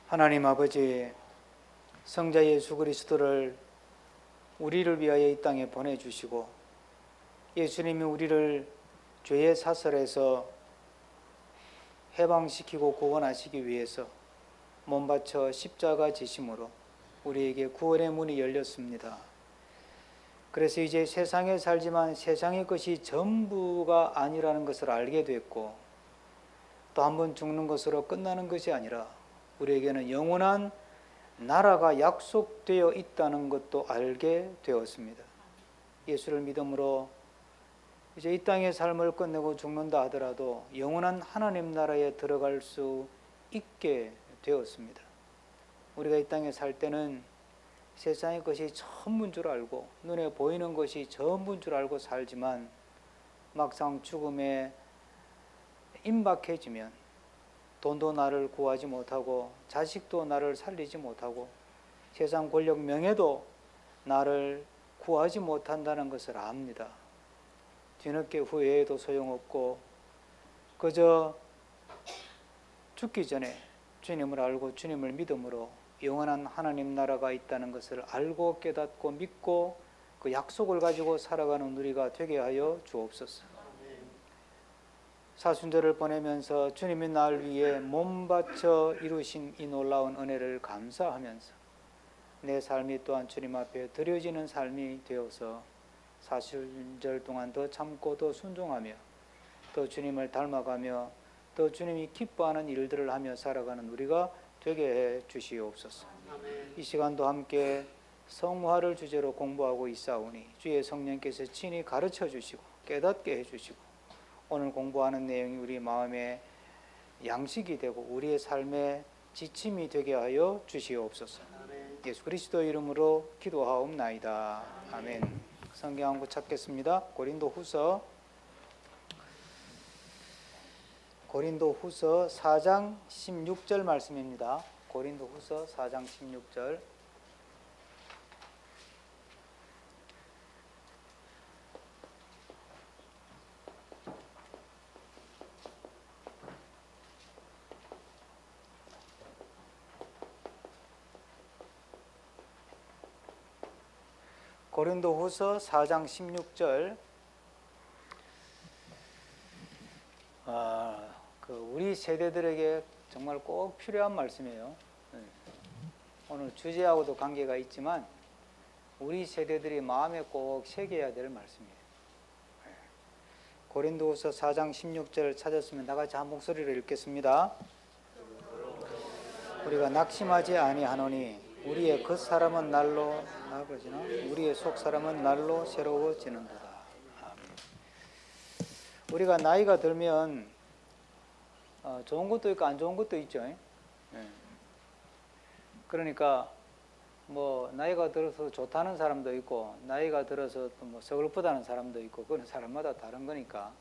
하나님 아버지, 성자 예수 그리스도를 우리를 위하여 이 땅에 보내주시고 예수님이 우리를 죄의 사슬에서 해방시키고 구원하시기 위해서 몸바쳐 십자가 지심으로 우리에게 구원의 문이 열렸습니다. 그래서 이제 세상에 살지만 세상의 것이 전부가 아니라는 것을 알게 됐고, 또 한 번 죽는 것으로 끝나는 것이 아니라 우리에게는 영원한 나라가 약속되어 있다는 것도 알게 되었습니다. 예수를 믿음으로 이제 이 땅의 삶을 끝내고 죽는다 하더라도 영원한 하나님 나라에 들어갈 수 있게 되었습니다. 우리가 이 땅에 살 때는 세상의 것이 전부인 줄 알고 눈에 보이는 것이 전부인 줄 알고 살지만 막상 죽음에 임박해지면 돈도 나를 구하지 못하고 자식도 나를 살리지 못하고 세상 권력 명예도 나를 구하지 못한다는 것을 압니다. 뒤늦게 후회해도 소용없고 그저 죽기 전에 주님을 알고 주님을 믿음으로 영원한 하나님 나라가 있다는 것을 알고 깨닫고 믿고 그 약속을 가지고 살아가는 우리가 되게 하여 주옵소서. 사순절을 보내면서 주님이 날 위해 몸 바쳐 이루신 이 놀라운 은혜를 감사하면서 내 삶이 또한 주님 앞에 드려지는 삶이 되어서 사순절 동안 더 참고 더 순종하며 더 주님을 닮아가며 더 주님이 기뻐하는 일들을 하며 살아가는 우리가 되게 해 주시옵소서. 이 시간도 함께 성화를 주제로 공부하고 있사오니 주의 성령께서 친히 가르쳐 주시고 깨닫게 해주시고 오늘 공부하는 내용이 우리 마음의 양식이 되고 우리의 삶의 지침이 되게 하여 주시옵소서. 예수 그리스도 이름으로 기도하옵나이다. 아멘. 성경 한 구 찾겠습니다. 고린도후서 4장 16절 말씀입니다. 고린도후서 4장 16절. 고린도후서 4장 16절. 우리 세대들에게 정말 꼭 필요한 말씀이에요. 오늘 주제하고도 관계가 있지만 우리 세대들이 마음에 꼭 새겨야 될 말씀이에요. 고린도후서 4장 16절 찾았으면 나같이 한 목소리로 읽겠습니다. 우리가 낙심하지 아니하노니 우리의 겉사람은 날로 나아지나 우리의 속사람은 날로 새로워지는도다. 우리가 나이가 들면 좋은 것도 있고 안 좋은 것도 있죠. 그러니까 뭐 나이가 들어서 좋다는 사람도 있고 나이가 들어서 또 뭐 서글프다는 사람도 있고 그건 사람마다 다른 거니까.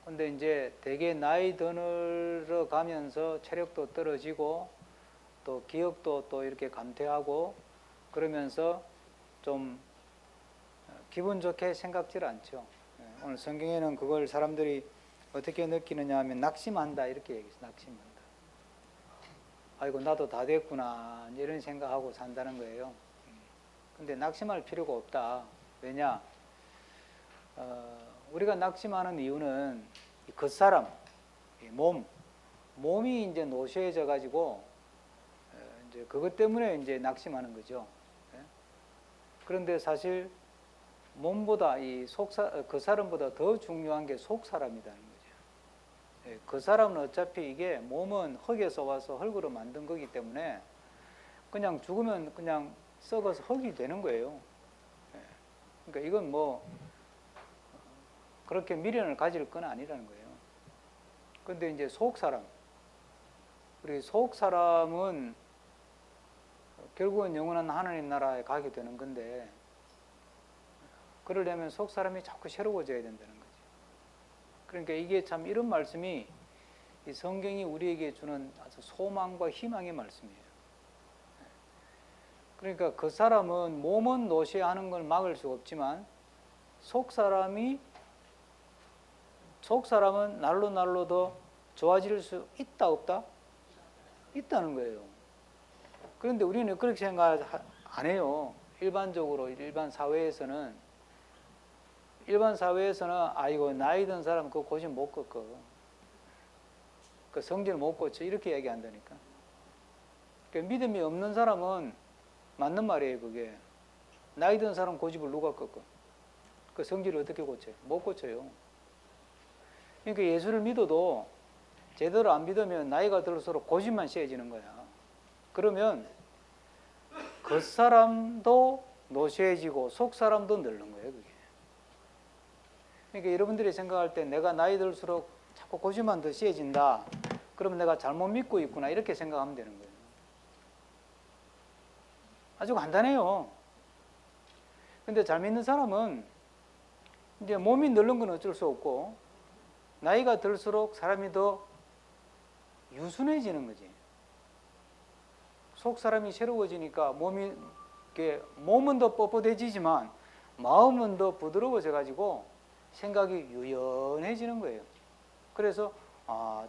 근데 이제 되게 나이 들어 가면서 체력도 떨어지고 또 기억도 또 이렇게 감퇴하고 그러면서 좀 기분 좋게 생각질 않죠. 오늘 성경에는 그걸 사람들이 어떻게 느끼느냐 하면 낙심한다 이렇게 얘기해요. 낙심한다. 아이고 나도 다 됐구나 이런 생각하고 산다는 거예요. 근데 낙심할 필요가 없다. 왜냐? 우리가 낙심하는 이유는 이 겉사람, 이 몸이 이제 노쇠해져 가지고 이제 그것 때문에 이제 낙심하는 거죠. 그런데 사실 몸보다 이 겉사람보다 더 중요한 게 속사람이라는 거죠. 겉사람은 어차피 이게 몸은 흙에서 와서 흙으로 만든 거기 때문에 그냥 죽으면 그냥 썩어서 흙이 되는 거예요. 그러니까 이건 뭐 그렇게 미련을 가질 건 아니라는 거예요. 그런데 이제 속사람, 우리 속사람은 결국은 영원한 하나님 나라에 가게 되는 건데 그러려면 속사람이 자꾸 새로워져야 된다는 거죠. 그러니까 이게 참 이런 말씀이 이 성경이 우리에게 주는 아주 소망과 희망의 말씀이에요. 그러니까 그 사람은 몸은 노쇠하는 걸 막을 수 없지만 속사람은 날로 날로 더 좋아질 수 있다 없다? 있다는 거예요. 그런데 우리는 그렇게 생각 안 해요. 일반적으로 일반 사회에서는 아이고 나이 든 사람 그거 고집 못 꺾어. 그 성질 못 고쳐 이렇게 얘기한다니까. 그러니까 믿음이 없는 사람은 맞는 말이에요. 그게 나이 든 사람 고집을 누가 꺾어? 그 성질을 어떻게 고쳐요? 못 고쳐요. 그러니까 예수를 믿어도 제대로 안 믿으면 나이가 들수록 고집만 세지는 거야. 그러면 겉사람도 노쇠해지고 속사람도 늙는 거예요. 그게. 그러니까 여러분들이 생각할 때 내가 나이 들수록 자꾸 고집만 더 세진다. 그러면 내가 잘못 믿고 있구나 이렇게 생각하면 되는 거예요. 아주 간단해요. 근데 잘 믿는 사람은 이제 몸이 늙는 건 어쩔 수 없고 나이가 들수록 사람이 더 유순해지는 거지. 속 사람이 새로워지니까 몸은 더 뻣뻣해지지만 마음은 더 부드러워져 가지고 생각이 유연해지는 거예요. 그래서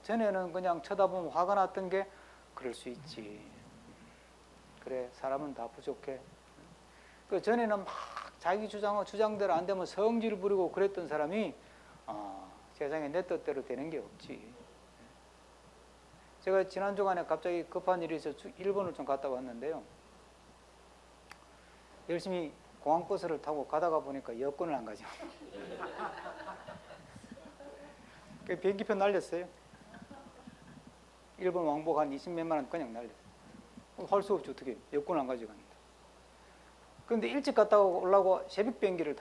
전에는 그냥 쳐다보면 화가 났던 게 그럴 수 있지. 그래 사람은 다 부족해. 그 전에는 막 자기 주장대로 안 되면 성질을 부리고 그랬던 사람이 세상에 내 뜻대로 되는 게 없지. 제가 지난 주간에 갑자기 급한 일이 있어서 일본을 좀 갔다 왔는데요. 열심히 공항버스를 타고 가다가 보니까 여권을 안 가죠. 비행기표 날렸어요. 일본 왕복 한 20몇만 원 그냥 날렸어요. 할 수 없지 어떻게 여권을 안 가져갔는데. 그런데 일찍 갔다 오려고 새벽 비행기를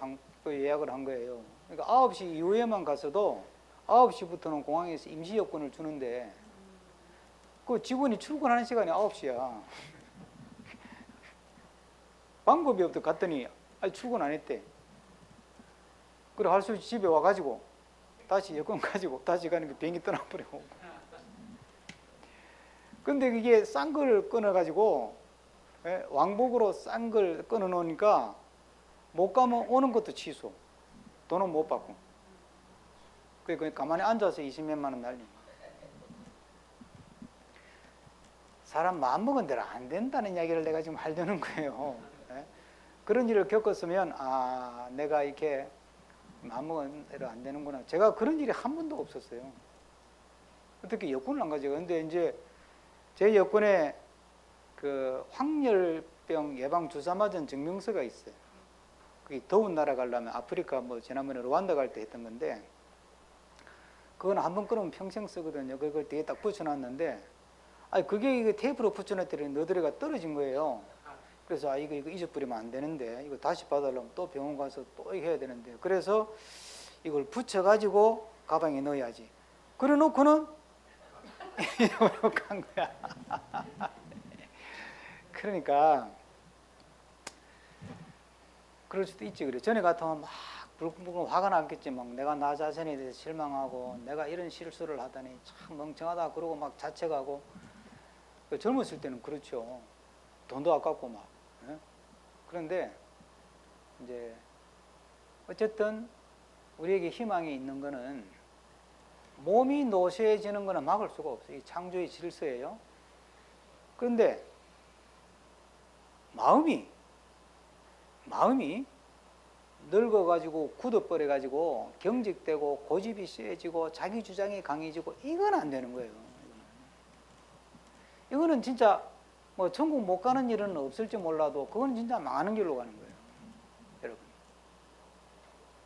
예약을 한 거예요. 그러니까 9시 이후에만 갔어도 9시부터는 공항에서 임시 여권을 주는데 그 직원이 출근하는 시간이 9시야. 방법이 없어. 갔더니 출근 안 했대. 그래 할 수 없이 집에 와가지고 다시 여권 가지고 다시 가는 게 비행기 떠나버리고. 근데 그게 싼 걸 끊어가지고 왕복으로 싼 걸 끊어놓으니까 못 가면 오는 것도 취소. 돈은 못 받고. 그래 가만히 앉아서 20몇만 원 날리고. 사람 마음먹은 대로 안 된다는 이야기를 내가 지금 하려는 거예요. 그런 일을 겪었으면 내가 이렇게 마음먹은 대로 안 되는구나. 제가 그런 일이 한 번도 없었어요. 어떻게 여권을 안 가져가. 근데 이제 제 여권에 그 황열병 예방 주사 맞은 증명서가 있어요. 그게 더운 나라 가려면 아프리카 지난번에 루안다 갈 때 했던 건데 그건 한 번 끊으면 평생 쓰거든요. 그걸 뒤에 딱 붙여놨는데 그게 테이프로 붙여놨더니 너드레가 떨어진 거예요. 그래서 이거 잊어버리면 안 되는데 이거 다시 받으려면 또 병원 가서 또 해야 되는데 그래서 이걸 붙여가지고 가방에 넣어야지. 그래 놓고는 이렇게 한 거야. 그러니까 그럴 수도 있지. 그래 전에 같으면 막 불끈불끈 화가 났겠지. 막 내가 나 자신에 대해서 실망하고 내가 이런 실수를 하다니 참 멍청하다 그러고 막 자책하고. 젊었을 때는 그렇죠. 돈도 아깝고 막. 그런데 이제 어쨌든 우리에게 희망이 있는 거는 몸이 노쇠해지는 거는 막을 수가 없어요. 이 창조의 질서예요. 그런데 마음이 늙어가지고 굳어버려가지고 경직되고 고집이 세지고 자기 주장이 강해지고 이건 안 되는 거예요. 이거는 진짜 천국 못 가는 일은 없을지 몰라도 그건 진짜 망하는 길로 가는 거예요. 여러분.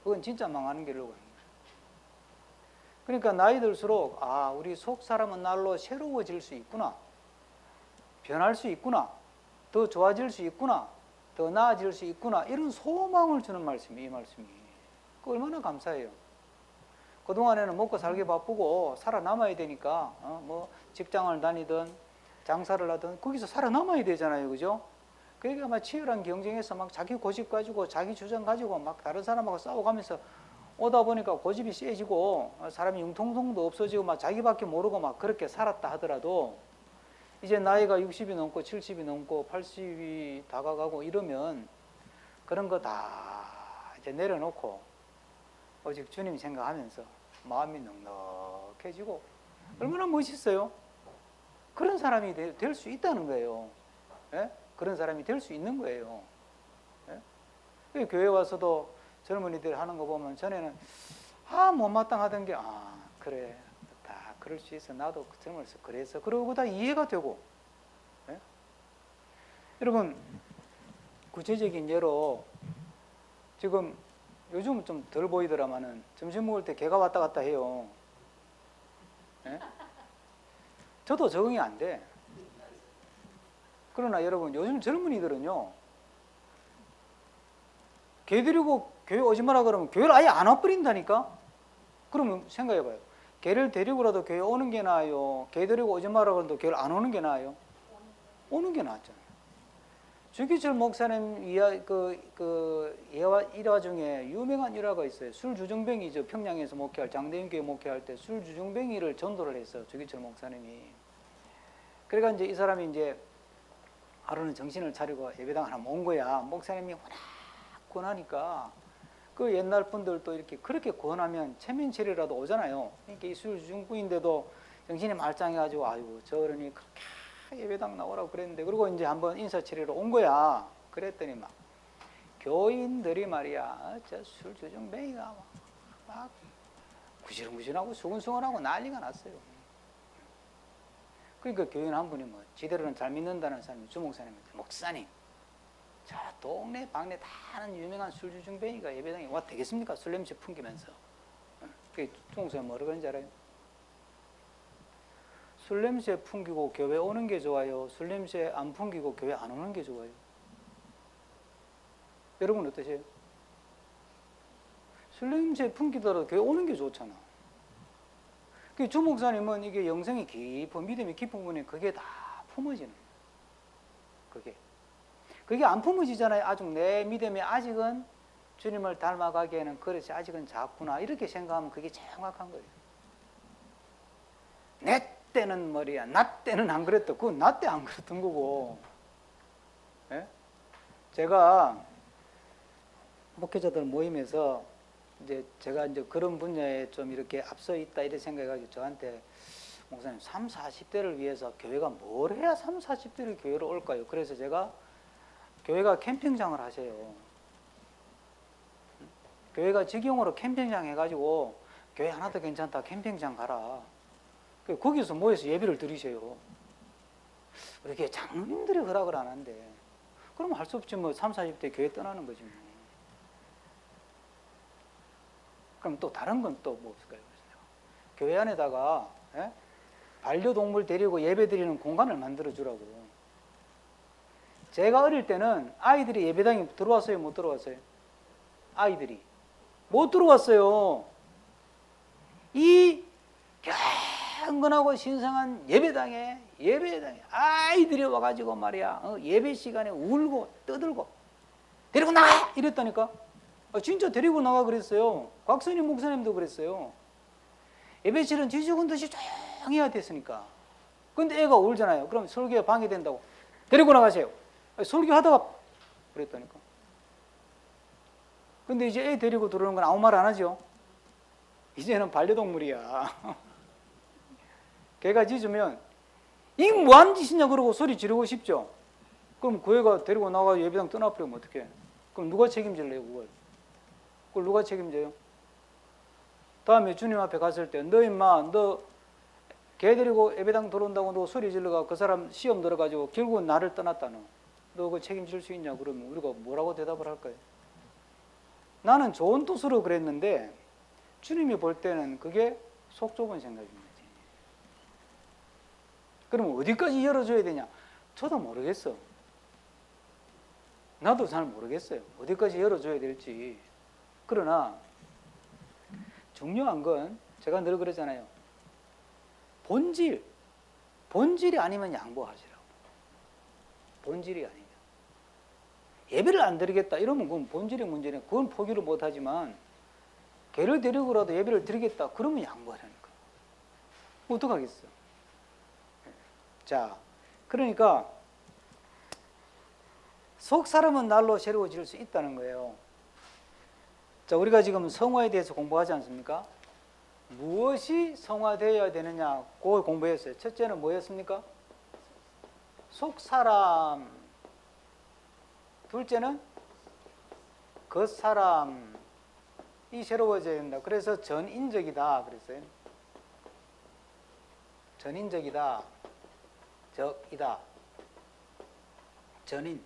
그건 진짜 망하는 길로 가는 거예요. 그러니까 나이 들수록 우리 속 사람은 날로 새로워질 수 있구나. 변할 수 있구나. 더 좋아질 수 있구나. 더 나아질 수 있구나. 이런 소망을 주는 말씀이 이 말씀이. 그 얼마나 감사해요. 그동안에는 먹고 살기 바쁘고 살아남아야 되니까 직장을 다니든 장사를 하든 거기서 살아남아야 되잖아요. 그죠? 그러니까 막 치열한 경쟁에서 막 자기 고집 가지고 자기 주장 가지고 막 다른 사람하고 싸워가면서 오다 보니까 고집이 세지고 사람이 융통성도 없어지고 막 자기밖에 모르고 막 그렇게 살았다 하더라도 이제 나이가 60이 넘고 70이 넘고 80이 다가가고 이러면 그런 거 다 이제 내려놓고 오직 주님 생각하면서 마음이 넉넉해지고 얼마나 멋있어요. 그런 사람이 될 수 있다는 거예요. 예? 그런 사람이 될 수 있는 거예요. 예? 교회 와서도 젊은이들 하는 거 보면 전에는 못마땅하던 게 그래 다 그럴 수 있어 나도 젊어서 그래서 그러고 다 이해가 되고. 예? 여러분 구체적인 예로 지금 요즘은 좀 덜 보이더라마는 점심 먹을 때 개가 왔다 갔다 해요. 예? 저도 적응이 안 돼. 그러나 여러분 요즘 젊은이들은요 개 데리고 교회 오지 마라 그러면 교회를 아예 안 와버린다니까. 그러면 생각해봐요. 개를 데리고라도 교회 오는 게 나아요, 개 데리고 오지 마라 그러도 교회를 안 오는 게 나아요? 오는 게 낫잖아요. 주기철 목사님 일화 중에 유명한 일화가 있어요. 술주정뱅이죠. 평양에서 목회할 장대인교회 목회할 때 술주정뱅이를 전도를 했어요. 주기철 목사님이. 그러니까 이제 이 사람이 이제 하루는 정신을 차리고 예배당 하나 온 거야. 목사님이 워낙 권하니까 그 옛날 분들도 이렇게 그렇게 권하면 체면체리라도 오잖아요. 그러니까 이 술주정부인데도 정신이 말짱해가지고 아이고 저러니 그렇게 예배당 나오라고 그랬는데 그리고 이제 한번 인사치레로 온 거야. 그랬더니 막 교인들이 말이야 저 술주정뱅이가 막 구시렁구시렁하고 수근수근하고 난리가 났어요. 그러니까 교인 한 분이 뭐 지대로는 잘 믿는다는 사람이 주목사님한테 목사님 저 동네 방네 다 아는 유명한 술주정뱅이가 예배당에 와 되겠습니까? 술 냄새 풍기면서. 그 주목사님 뭐라 그런지 알아요? 술 냄새 풍기고 교회 오는 게 좋아요? 술 냄새 안 풍기고 교회 안 오는 게 좋아요? 여러분 어떠세요? 술 냄새 풍기더라도 교회 오는 게 좋잖아. 그 주목사님은 이게 영성이 깊은 믿음이 깊은 분이 그게 다 품어지는 거예요. 그게 안 품어지잖아요. 아직 내 믿음이 아직은 주님을 닮아가기에는 그릇이 아직은 작구나 이렇게 생각하면 그게 정확한 거예요. 내 때는 말이야 나 때는 안 그랬다. 그건 나 때 안 그랬던 거고. 예? 제가 목회자들 모임에서 제가 그런 분야에 좀 이렇게 앞서 있다 이렇게 생각해가지고 저한테 목사님 30, 40대를 위해서 교회가 뭘 해야 30, 40대를 교회로 올까요? 그래서 제가 교회가 캠핑장을 하세요. 교회가 직영으로 캠핑장 해가지고 교회 하나 더 괜찮다 캠핑장 가라. 거기서 모여서 예배를 드리세요. 이렇게 장로님들이 허락을 안 한대. 그럼 할 수 없지 뭐 30, 40대 교회 떠나는 거지 뭐. 그럼 또 다른 건 또 뭐 없을까요? 교회 안에다가 반려동물 데리고 예배 드리는 공간을 만들어 주라고. 제가 어릴 때는 아이들이 예배당에 들어왔어요? 못 들어왔어요? 아이들이 못 들어왔어요. 이 경건하고 신성한 예배당에 아이들이 와가지고 말이야 예배 시간에 울고 떠들고 데리고 나가! 이랬다니까. 진짜 데리고 나가 그랬어요. 곽선희 목사님도 그랬어요. 예배실은 지죽은 듯이 조용해야 됐으니까. 근데 애가 울잖아요. 그럼 설교에 방해된다고 데리고 나가세요. 설교하다가 그랬다니까. 근데 이제 애 데리고 들어오는 건 아무 말 안 하죠. 이제는 반려동물이야. 개가 짖으면 이게 뭐하는 짓이냐 그러고 소리 지르고 싶죠. 그럼 그 애가 데리고 나가 예배당 떠나버리면 어떡해. 그럼 누가 책임질래요 그걸? 그걸 누가 책임져요? 다음에 주님 앞에 갔을 때 너 임마 너 개 데리고 예배당 들어온다고 너 소리 질러가 그 사람 시험 들어가지고 결국은 나를 떠났다 너 그거 책임질 수 있냐 그러면 우리가 뭐라고 대답을 할까요? 나는 좋은 뜻으로 그랬는데 주님이 볼 때는 그게 속 좁은 생각입니다. 그럼 어디까지 열어줘야 되냐? 저도 모르겠어. 나도 잘 모르겠어요. 어디까지 열어줘야 될지. 그러나 중요한 건 제가 늘 그러잖아요. 본질이 아니면 양보하시라고. 본질이 아니면. 예배를 안 드리겠다 이러면 그건 본질의 문제네. 그건 포기를 못하지만 개를 데리고라도 예배를 드리겠다 그러면 양보하라는 거예요. 어떡하겠어. 자, 그러니까 속 사람은 날로 새로워질 수 있다는 거예요. 자, 우리가 지금 성화에 대해서 공부하지 않습니까? 무엇이 성화되어야 되느냐 그걸 공부했어요. 첫째는 뭐였습니까? 속사람, 둘째는 겉사람이 새로워져야 된다. 그래서 전인적이다 그랬어요. 전인적이다, 적이다, 전인.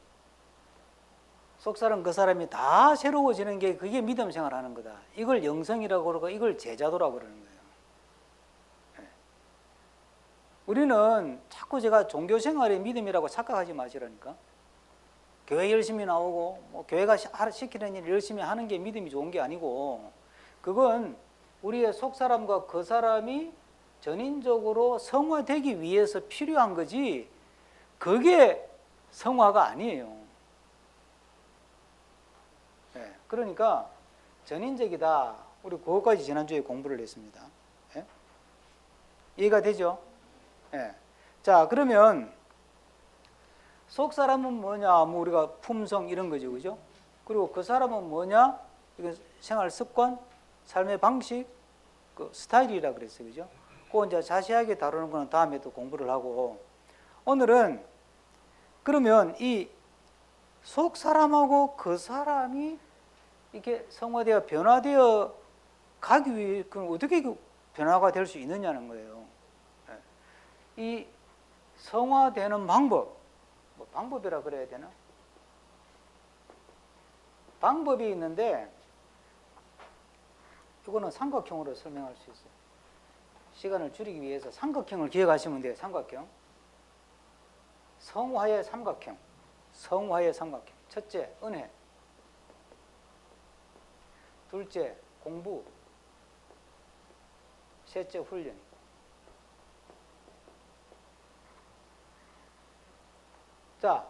속사람, 겉사람이 다 새로워지는 게 그게 믿음 생활하는 거다. 이걸 영성이라고 그러고 이걸 제자도라고 그러는 거예요. 우리는 자꾸 제가 종교 생활의 믿음이라고 착각하지 마시라니까. 교회 열심히 나오고 뭐 교회가 시키는 일 열심히 하는 게 믿음이 좋은 게 아니고, 그건 우리의 속사람과 겉사람이 전인적으로 성화되기 위해서 필요한 거지, 그게 성화가 아니에요. 네, 그러니까 전인적이다. 우리 그것까지 지난주에 공부를 했습니다. 네? 이해가 되죠? 네. 자, 그러면 속사람은 뭐냐? 뭐 우리가 품성 이런 거죠, 그죠? 그리고 그 사람은 뭐냐? 이건 생활 습관, 삶의 방식, 그 스타일이라 그랬어요, 그죠? 그거 이제 자세하게 다루는 거는 다음에 또 공부를 하고, 오늘은 그러면 이 속 사람하고 그 사람이 이렇게 성화되어 변화되어 가기 위해 그럼 어떻게 변화가 될 수 있느냐는 거예요. 이 성화되는 방법, 뭐 방법이라 그래야 되나? 방법이 있는데 이거는 삼각형으로 설명할 수 있어요. 시간을 줄이기 위해서 삼각형을 기억하시면 돼요. 삼각형. 성화의 삼각형. 성화의 삼각형. 첫째, 은혜. 둘째, 공부. 셋째, 훈련. 자,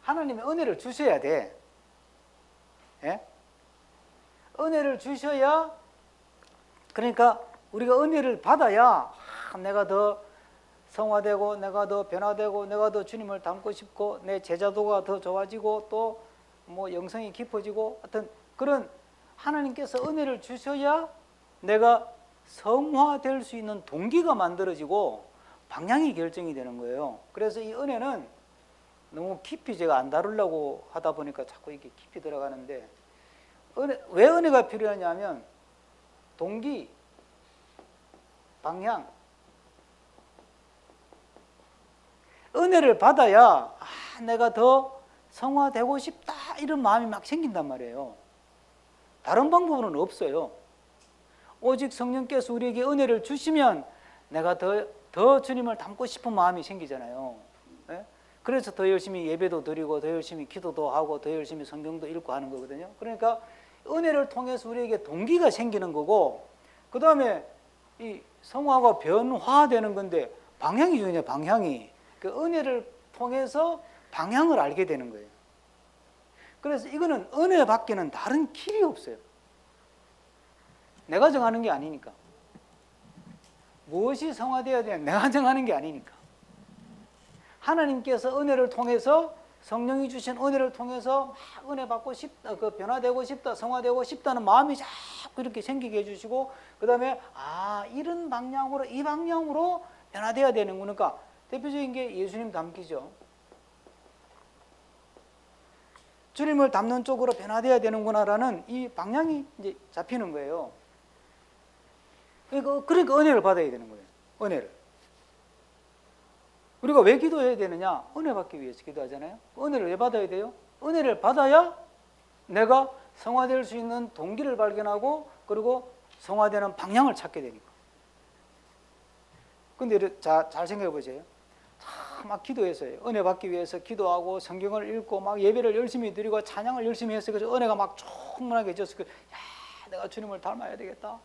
하나님의 은혜를 주셔야 돼. 예? 은혜를 주셔야, 그러니까 우리가 은혜를 받아야 내가 더 성화되고 내가 더 변화되고 내가 더 주님을 닮고 싶고 내 제자도가 더 좋아지고 또 뭐 영성이 깊어지고, 하여튼 그런 하나님께서 은혜를 주셔야 내가 성화될 수 있는 동기가 만들어지고 방향이 결정이 되는 거예요. 그래서 이 은혜는 너무 깊이 제가 안 다루려고 하다 보니까 자꾸 이렇게 깊이 들어가는데, 왜 은혜가 필요하냐면 동기, 방향. 은혜를 받아야 내가 더 성화되고 싶다 이런 마음이 막 생긴단 말이에요. 다른 방법은 없어요. 오직 성령께서 우리에게 은혜를 주시면 내가 더 주님을 닮고 싶은 마음이 생기잖아요. 네? 그래서 더 열심히 예배도 드리고 더 열심히 기도도 하고 더 열심히 성경도 읽고 하는 거거든요. 그러니까 은혜를 통해서 우리에게 동기가 생기는 거고, 그 다음에 이 성화가 변화되는 건데 방향이 중요해요. 방향이. 그 은혜를 통해서 방향을 알게 되는 거예요. 그래서 이거는 은혜 밖에는 다른 길이 없어요. 내가 정하는 게 아니니까. 무엇이 성화되어야 되냐, 내가 정하는 게 아니니까. 하나님께서 은혜를 통해서, 성령이 주신 은혜를 통해서 막 은혜 받고 싶다, 그 변화되고 싶다, 성화되고 싶다는 마음이 자꾸 이렇게 생기게 해주시고, 그 다음에 이런 방향으로, 이 방향으로 변화되어야 되는구나. 그러니까 대표적인 게 예수님 닮기죠. 주님을 닮는 쪽으로 변화되어야 되는구나라는 이 방향이 이제 잡히는 거예요. 그러니까 은혜를 받아야 되는 거예요. 은혜를. 우리가 왜 기도해야 되느냐? 은혜 받기 위해서 기도하잖아요. 은혜를 왜 받아야 돼요? 은혜를 받아야 내가 성화될 수 있는 동기를 발견하고, 그리고 성화되는 방향을 찾게 되니까. 근데 잘 생각해 보세요. 막 기도했어요. 은혜 받기 위해서 기도하고 성경을 읽고 막 예배를 열심히 드리고 찬양을 열심히 했어요. 그래서 은혜가 막 충만하게 졌어요. 내가 주님을 닮아야 되겠다.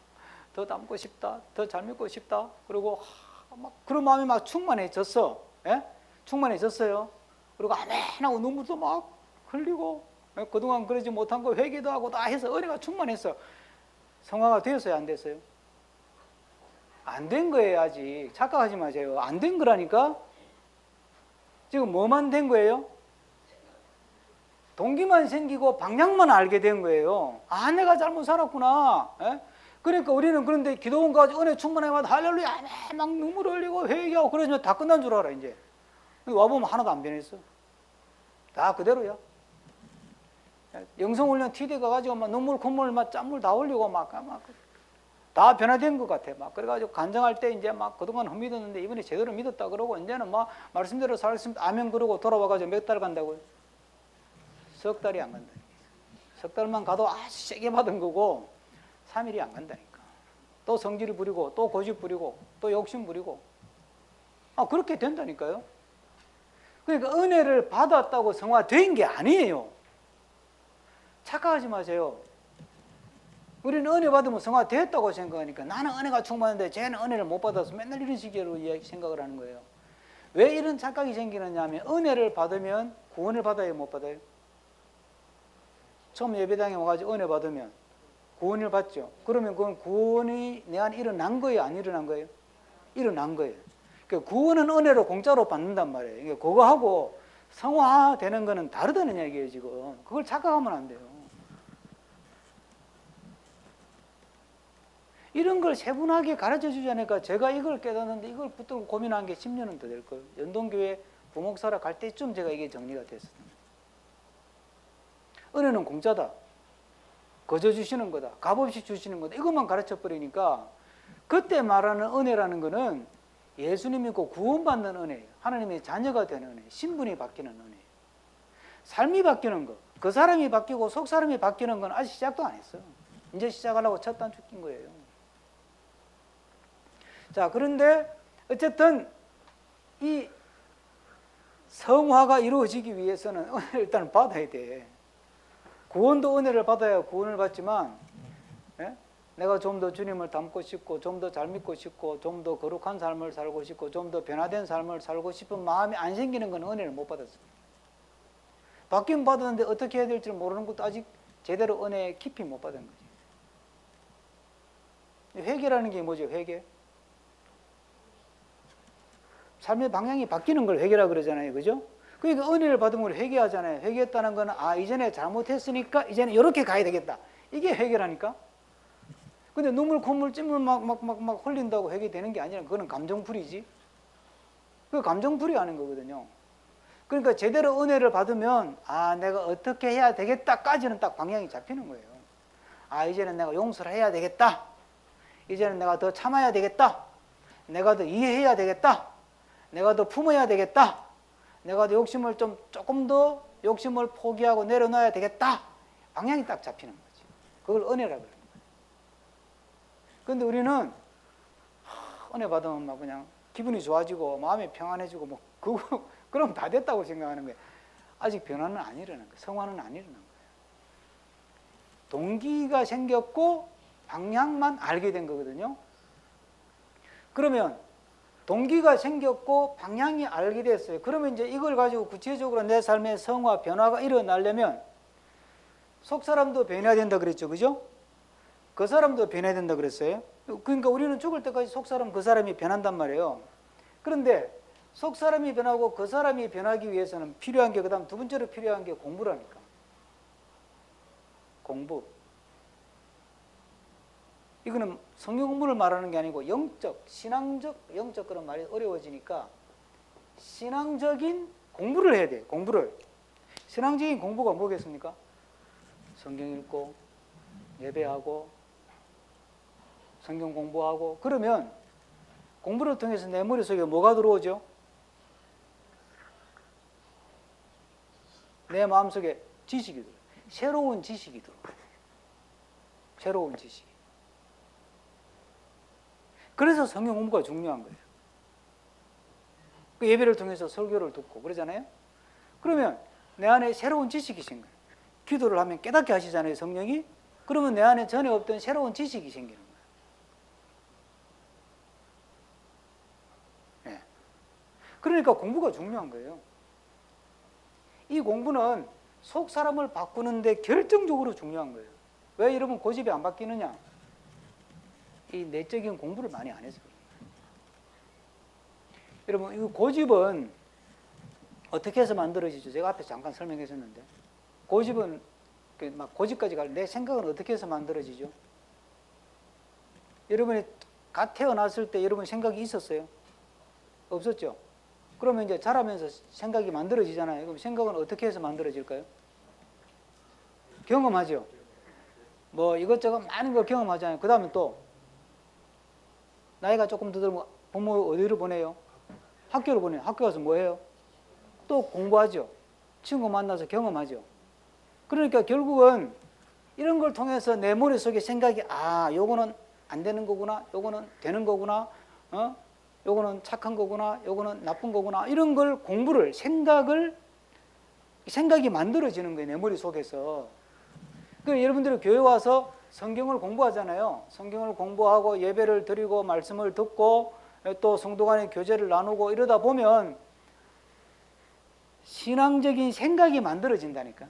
더 닮고 싶다. 더 잘 믿고 싶다. 그리고 막 그런 마음이 막 충만해졌어. 예? 충만해졌어요. 그리고 아멘하고 눈물도 막 흘리고, 예? 그동안 그러지 못한 거 회개도 하고 다 해서 은혜가 충만했어. 성화가 되었어요? 안 됐어요? 안 된 거예요. 아직 착각하지 마세요. 안 된 거라니까. 지금 뭐만 된 거예요? 동기만 생기고 방향만 알게 된 거예요. 내가 잘못 살았구나. 예? 그러니까 우리는 그런데 기도원 가지고 은혜 충만해 받아 할렐루야 막 눈물 흘리고 회개하고 그러면 다 끝난 줄 알아. 이제 와보면 하나도 안 변했어. 다 그대로야. 영성훈련 TD 가가지고 막 눈물, 콧물, 막 짠물 다 올리고 막 다 변화된 것 같아. 막 그래가지고 간증할 때 이제 막 그동안 못 믿었는데 이번에 제대로 믿었다 그러고 이제는 막 말씀대로 살았으면 아멘 그러고 돌아와가지고 몇 달 간다고요? 석 달이 안 간다. 석 달만 가도 아주 세게 받은 거고 3일이 안 간다니까. 또 성질 부리고 또 고집 부리고 또 욕심 부리고 그렇게 된다니까요. 그러니까 은혜를 받았다고 성화된 게 아니에요. 착각하지 마세요. 우리는 은혜 받으면 성화됐다고 생각하니까 나는 은혜가 충만한데 쟤는 은혜를 못 받아서 맨날 이런 식으로 생각을 하는 거예요. 왜 이런 착각이 생기느냐 하면 은혜를 받으면 구원을 받아요, 못 받아요? 처음 예배당에 와가지고 은혜 받으면 구원을 받죠. 그러면 그건 구원이 내 안에 일어난 거예요, 안 일어난 거예요? 일어난 거예요. 그러니까 구원은 은혜로 공짜로 받는단 말이에요. 그러니까 그거하고 성화되는 거는 다르다는 얘기예요, 지금. 그걸 착각하면 안 돼요. 이런 걸 세분하게 가르쳐 주지 않으니까 제가 이걸 깨닫는데 이걸 붙들고 고민한 게 10년은 더 될 거예요. 연동교회 부목사라 갈 때쯤 제가 이게 정리가 됐어요. 은혜는 공짜다. 거저 주시는 거다. 값없이 주시는 거다. 이것만 가르쳐 버리니까 그때 말하는 은혜라는 거는 예수님 믿고 구원받는 은혜예요. 하나님의 자녀가 되는 은혜, 신분이 바뀌는 은혜예요. 삶이 바뀌는 거, 그 사람이 바뀌고 속 사람이 바뀌는 건 아직 시작도 안 했어요. 이제 시작하려고 첫 단추 낀 거예요. 자, 그런데 어쨌든 이 성화가 이루어지기 위해서는 은혜를 일단 받아야 돼. 구원도 은혜를 받아야 구원을 받지만 내가 좀 더 주님을 닮고 싶고 좀 더 잘 믿고 싶고 좀 더 거룩한 삶을 살고 싶고 좀 더 변화된 삶을 살고 싶은 마음이 안 생기는 건 은혜를 못 받았어요. 받긴 받았는데 어떻게 해야 될지 모르는 것도 아직 제대로 은혜에 깊이 못 받은 거지. 회개라는 게 뭐죠? 회개? 삶의 방향이 바뀌는 걸 회개라 그러잖아요. 그죠? 그러니까 은혜를 받으면 회개하잖아요. 회개했다는 거는 이전에 잘못했으니까 이제는 이렇게 가야 되겠다. 이게 회개라니까. 근데 눈물, 콧물, 찜물 막 흘린다고 회개되는 게 아니라 그거는 감정풀이지. 그 감정풀이 하는 거거든요. 그러니까 제대로 은혜를 받으면 내가 어떻게 해야 되겠다까지는 딱 방향이 잡히는 거예요. 이제는 내가 용서를 해야 되겠다. 이제는 내가 더 참아야 되겠다. 내가 더 이해해야 되겠다. 내가 더 품어야 되겠다. 내가 더 욕심을 조금 더 욕심을 포기하고 내려놔야 되겠다. 방향이 딱 잡히는 거지. 그걸 은혜라고 그래요. 그런데 우리는 은혜 받으면 막 그냥 기분이 좋아지고 마음이 평안해지고 뭐 그거 그럼 다 됐다고 생각하는 거예요. 아직 변화는 안 일어난 거예요. 성화는 안 일어난 거예요. 동기가 생겼고 방향만 알게 된 거거든요. 그러면 동기가 생겼고 방향이 알게 됐어요. 그러면 이제 이걸 가지고 구체적으로 내 삶의 성화 변화가 일어나려면 속 사람도 변해야 된다 그랬죠. 그죠? 그 사람도 변해야 된다 그랬어요. 그러니까 우리는 죽을 때까지 속 사람 그 사람이 변한단 말이에요. 그런데 속 사람이 변하고 그 사람이 변하기 위해서는 필요한 게 그다음 두 번째로 필요한 게 공부라니까. 공부. 이거는 성경 공부를 말하는 게 아니고 영적, 신앙적, 영적 그런 말이 어려워지니까 신앙적인 공부를 해야 돼요. 공부를. 신앙적인 공부가 뭐겠습니까? 성경 읽고 예배하고 성경 공부하고 그러면 공부를 통해서 내 머릿속에 뭐가 들어오죠? 내 마음속에 지식이 들어요. 새로운 지식이 들어요. 새로운 지식이. 그래서 성경 공부가 중요한 거예요. 그 예배를 통해서 설교를 듣고 그러잖아요. 그러면 내 안에 새로운 지식이 생겨요. 기도를 하면 깨닫게 하시잖아요, 성령이. 그러면 내 안에 전에 없던 새로운 지식이 생기는 거예요. 네. 그러니까 공부가 중요한 거예요. 이 공부는 속 사람을 바꾸는데 결정적으로 중요한 거예요. 왜 여러분 고집이 안 바뀌느냐? 이 내적인 공부를 많이 안 해서 그래요. 여러분, 이 고집은 어떻게 해서 만들어지죠? 제가 앞에 잠깐 설명했었는데, 고집은 막 고집까지 갈 내 생각은 어떻게 해서 만들어지죠? 여러분이 갓 태어났을 때 여러분 생각이 있었어요? 없었죠? 그러면 이제 자라면서 생각이 만들어지잖아요. 그럼 생각은 어떻게 해서 만들어질까요? 경험하죠. 뭐 이것저것 많은 걸 경험하잖아요. 그 다음에 또 나이가 조금 더 들면 부모 어디로 보내요? 학교로 보내요. 학교 가서 뭐 해요? 또 공부하죠. 친구 만나서 경험하죠. 그러니까 결국은 이런 걸 통해서 내 머릿속에 생각이 요거는 안 되는 거구나, 요거는 되는 거구나, 요거는 착한 거구나, 요거는 나쁜 거구나, 이런 걸 생각이 만들어지는 거예요, 내 머릿속에서. 그러니까 여러분들이 교회 와서 성경을 공부하잖아요. 성경을 공부하고 예배를 드리고 말씀을 듣고 또 성도 간의 교제를 나누고 이러다 보면 신앙적인 생각이 만들어진다니까.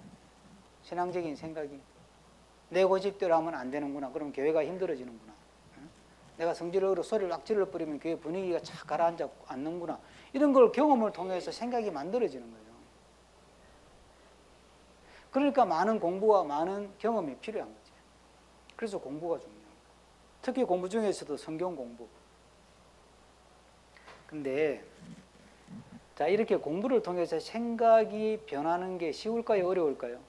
신앙적인 생각이. 내 고집대로 하면 안 되는구나. 그럼 교회가 힘들어지는구나. 내가 성질으로 소리를 막 질러버리면 교회 분위기가 착 가라앉는구나. 이런 걸 경험을 통해서 생각이 만들어지는 거예요. 그러니까 많은 공부와 많은 경험이 필요한 거지. 그래서 공부가 중요한 거예요. 특히 공부 중에서도 성경 공부. 근데 자, 이렇게 공부를 통해서 생각이 변하는 게 쉬울까요? 어려울까요?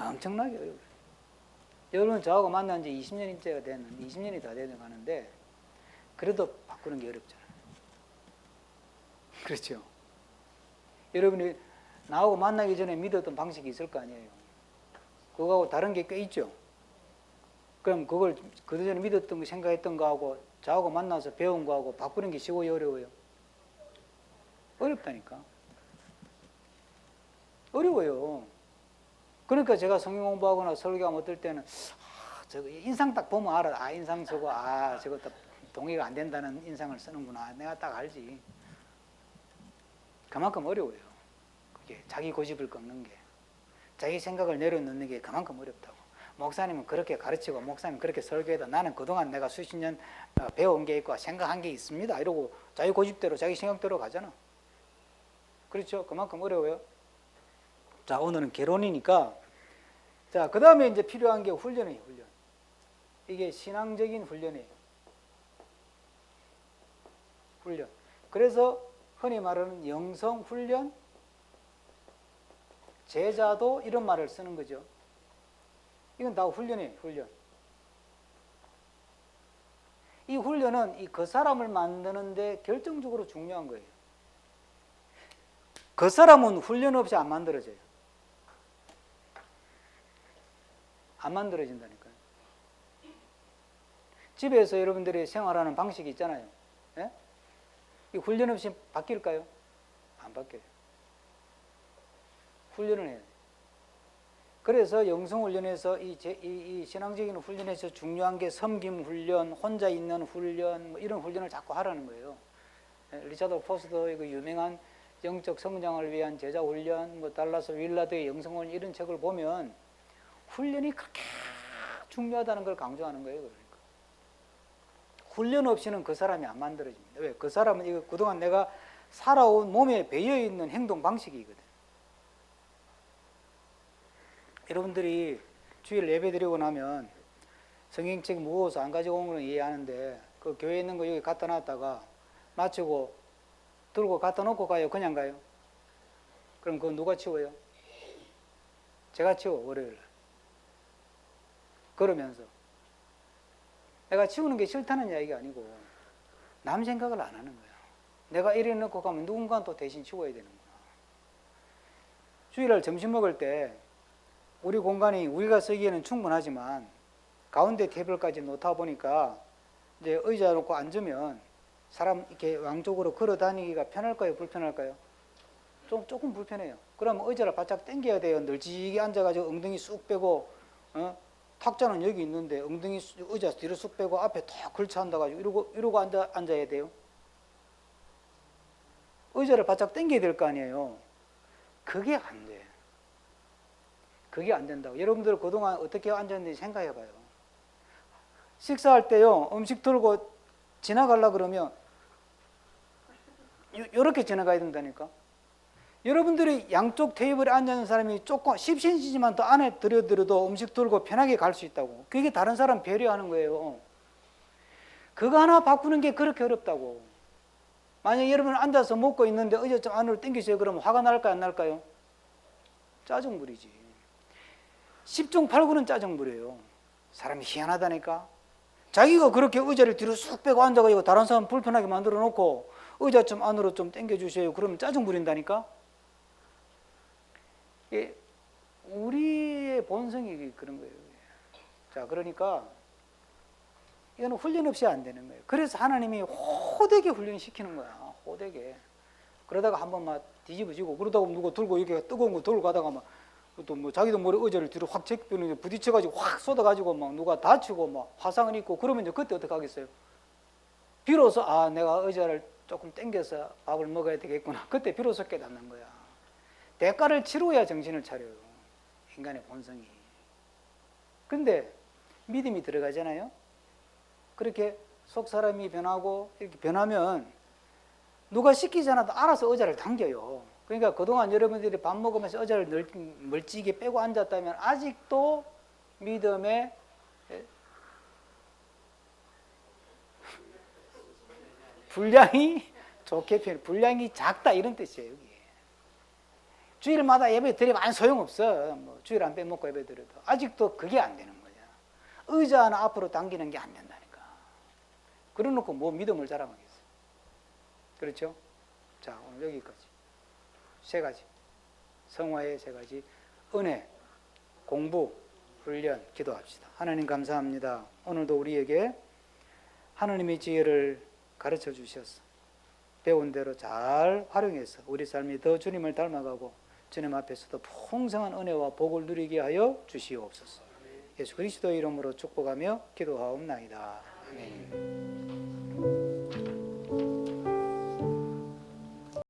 엄청나게 어려워요. 여러분 저하고 만난 지 20년째가 됐는데 20년이 다 되는 가는데 그래도 바꾸는 게 어렵잖아요. 그렇죠? 여러분이 나하고 만나기 전에 믿었던 방식이 있을 거 아니에요. 그거하고 다른 게 꽤 있죠. 그럼 그걸 그전에 믿었던 거 생각했던 거하고 저하고 만나서 배운 거하고 바꾸는 게 쉬워요, 어려워요? 어렵다니까. 어려워요. 그러니까 제가 성경 공부하거나 설교하면 어떨 때는 저거 인상 딱 보면 알아. 인상 저거 저거 딱 동의가 안 된다는 인상을 쓰는구나. 내가 딱 알지. 그만큼 어려워요. 그게 자기 고집을 꺾는 게, 자기 생각을 내려놓는 게 그만큼 어렵다고. 목사님은 그렇게 가르치고 목사님 그렇게 설교해도 나는 그동안 내가 수십 년 배운 게 있고 생각한 게 있습니다. 이러고 자기 고집대로 자기 생각대로 가잖아. 그렇죠? 그만큼 어려워요. 자, 오늘은 개론이니까. 자, 그 다음에 이제 필요한 게 훈련이에요, 훈련. 이게 신앙적인 훈련이에요. 훈련. 그래서 흔히 말하는 영성 훈련, 제자도 이런 말을 쓰는 거죠. 이건 다 훈련이에요, 훈련. 이 훈련은 그 사람을 만드는데 결정적으로 중요한 거예요. 그 사람은 훈련 없이 안 만들어져요. 안 만들어진다니까요. 집에서 여러분들이 생활하는 방식이 있잖아요. 예? 이 훈련 없이 바뀔까요? 안 바뀌어요. 훈련을 해야 돼요. 그래서 영성훈련에서 이 신앙적인 훈련에서 중요한 게 섬김 훈련, 혼자 있는 훈련, 뭐 이런 훈련을 자꾸 하라는 거예요. 리차드 포스터의 그 유명한 영적 성장을 위한 제자 훈련, 뭐 달라스 윌라드의 영성훈련 이런 책을 보면 훈련이 그렇게 중요하다는 걸 강조하는 거예요. 그러니까 훈련 없이는 그 사람이 안 만들어집니다. 왜? 그 사람은 이거 그동안 내가 살아온 몸에 배어 있는 행동 방식이거든. 여러분들이 주일 예배 드리고 나면 성경책 무거워서 안 가지고 온 거는 이해하는데 그 교회에 있는 거 여기 갖다 놨다가 마치고 들고 갖다 놓고 가요? 그냥 가요? 그럼 그거 누가 치워요? 제가 치워, 월요일 날. 그러면서 내가 치우는 게 싫다는 이야기가 아니고 남 생각을 안 하는 거야. 내가 이래 놓고 가면 누군가 또 대신 치워야 되는구나. 주일날 점심 먹을 때 우리 공간이 우리가 쓰기에는 충분하지만 가운데 테이블까지 놓다 보니까 이제 의자 놓고 앉으면 사람 이렇게 왕쪽으로 걸어 다니기가 편할까요? 불편할까요? 조금 불편해요. 그러면 의자를 바짝 당겨야 돼요. 널찍이 앉아가지고 엉덩이 쑥 빼고, 탁자는 여기 있는데 엉덩이 의자 뒤로 쑥 빼고 앞에 탁 걸쳐 앉아가지고 이러고 앉아야 돼요. 의자를 바짝 당겨야 될 거 아니에요. 그게 안 돼. 그게 안 된다고. 여러분들 그동안 어떻게 앉았는지 생각해봐요. 식사할 때요, 음식 들고 지나가려고 그러면 이렇게 지나가야 된다니까. 여러분들이 양쪽 테이블에 앉아있는 사람이 조금 10cm만 더 안에 들여들어도 음식 들고 편하게 갈 수 있다고. 그게 다른 사람 배려하는 거예요. 그거 하나 바꾸는 게 그렇게 어렵다고. 만약 여러분 앉아서 먹고 있는데 의자 좀 안으로 당기세요. 그러면 화가 날까요, 안 날까요? 짜증부리지. 10중 8구는 짜증부려요. 사람이 희한하다니까. 자기가 그렇게 의자를 뒤로 쑥 빼고 앉아가지고 다른 사람 불편하게 만들어 놓고 의자 좀 안으로 좀 당겨주세요. 그러면 짜증 부린다니까. 예, 우리의 본성이 그런 거예요. 자, 그러니까 이거는 훈련 없이 안 되는 거예요. 그래서 하나님이 호되게 훈련시키는 거야. 호되게. 그러다가 한번 막 뒤집어지고, 그러다가 누가 들고 이렇게 뜨거운 거 들고 가다가 막 또 뭐 자기도 모르 의자를 뒤로 확 제끼는 부딪혀가지고 확 쏟아가지고 막 누가 다치고 막 화상을 입고 그러면 이제 그때 어떻게 하겠어요? 비로소 아, 내가 의자를 조금 당겨서 밥을 먹어야 되겠구나. 그때 비로소 깨닫는 거야. 대가를 치러야 정신을 차려요. 인간의 본성이. 근데 믿음이 들어가잖아요. 그렇게 속 사람이 변하고 이렇게 변하면 누가 시키지 않아도 알아서 의자를 당겨요. 그러니까 그동안 여러분들이 밥 먹으면서 의자를 멀찍이 빼고 앉았다면 아직도 믿음의 분량이 좋게 표현, 분량이 작다 이런 뜻이에요. 여기. 주일마다 예배 드리면 안 소용없어. 뭐 주일 안 빼먹고 예배 드려도 아직도 그게 안 되는 거야. 의자 하나 앞으로 당기는 게 안 된다니까. 그래놓고 뭐 믿음을 자랑하겠어요. 그렇죠? 자, 오늘 여기까지. 세 가지. 성화의 세 가지. 은혜, 공부, 훈련, 기도합시다. 하나님 감사합니다. 오늘도 우리에게 하나님의 지혜를 가르쳐 주셔서 배운 대로 잘 활용해서 우리 삶이 더 주님을 닮아가고 주님 앞에서도 풍성한 은혜와 복을 누리게 하여 주시옵소서. 예수 그리스도의 이름으로 축복하며 기도하옵나이다. 아멘.